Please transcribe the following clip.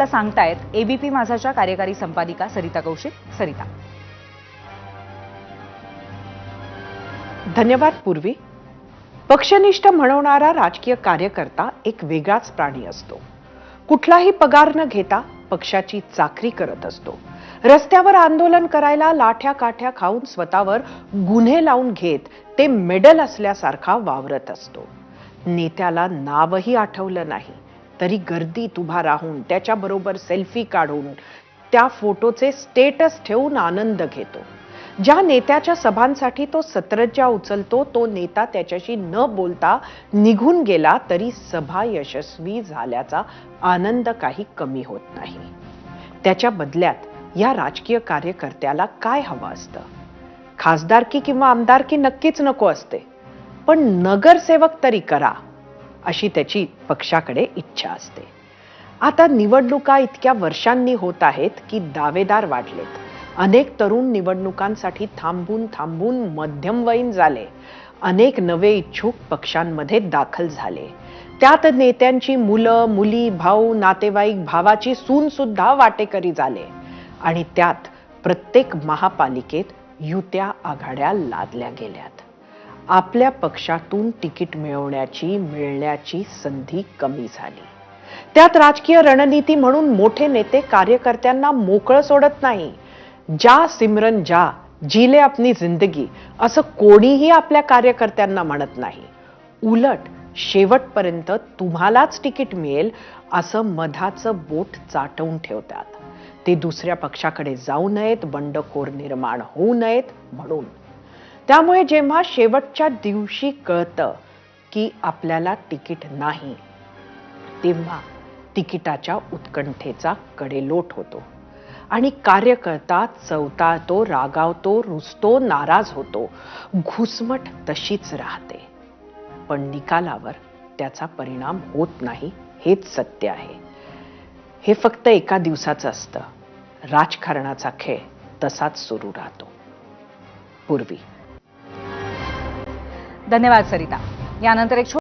सांगतायत एबीपी माझाच्या कार्यकारी संपादिका सरिता कौशिक. सरिता. धन्यवाद पूर्वी. पक्षनिष्ठ म्हणवणारा राजकीय कार्यकर्ता एक वेगळाच प्राणी असतो. कुठलाही पगार न घेता पक्षाची चाकरी करत असतो. रस्त्यावर आंदोलन करायला लाठ्या काठ्या खाऊन स्वतःवर गुन्हे लावून घेत ते मेडल असल्यासारखा वावरत असतो. नेत्याला नावही आठवलं नाही तरी गर्दीत उभा राहून त्याच्याबरोबर सेल्फी काढून त्या फोटोचे स्टेटस ठेवून आनंद घेतो. ज्या नेत्याच्या सभांसाठी तो सतरंजा उचलतो तो नेता त्याच्याशी न बोलता निघून गेला तरी सभा यशस्वी झाल्याचा आनंद काही कमी होत नाही. त्याच्या बदल्यात या राजकीय कार्यकर्त्याला काय हवं असतं? खासदारकी किंवा आमदारकी नक्कीच नको असते, पण नगरसेवक तरी करा अशी त्याची पक्षाकडे इच्छा असते. आता निवडणुका इतक्या वर्षांनी होत आहेत की दावेदार वाढलेत. अनेक तरुण निवडणुकांसाठी थांबून थांबून मध्यमवयीन झाले. अनेक नवे इच्छुक पक्षांमध्ये दाखल झाले. त्यात नेत्यांची मुलं मुली भाऊ नातेवाईक भावाची सून सुद्धा वाटेकरी झाले. आणि त्यात प्रत्येक महापालिकेत युत्या आघाड्या लादल्या गेल्यात. आपल्या पक्षातून तिकीट मिळण्याची संधी कमी झाली. त्यात राजकीय रणनीती म्हणून मोठे नेते कार्यकर्त्यांना मोकळं सोडत नाही. जा सिमरन जा, जीले अपनी जिंदगी असं कोणीही आपल्या कार्यकर्त्यांना म्हणत नाही. उलट शेवटपर्यंत तुम्हालाच तिकीट मिळेल असं मधाचं बोट चाटवून ठेवतात. ते दुसऱ्या पक्षाकडे जाऊ नयेत, बंडखोर निर्माण होऊ नयेत म्हणून. त्यामुळे जेव्हा शेवटच्या दिवशी कळतं की आपल्याला तिकीट नाही, तेव्हा तिकिटाच्या उत्कंठेचा कडेलोट होतो आणि कार्यकर्ता चवताळतो, रागावतो, रुसतो, नाराज होतो. घुसमट तशीच राहते, पण निकालावर त्याचा परिणाम होत नाही हेच सत्य आहे. हे फक्त एका दिवसाचं असतं. राजकारणाचा खेळ तसाच सुरू राहतो. पूर्वी. धन्यवाद सरिता. यानंतर एक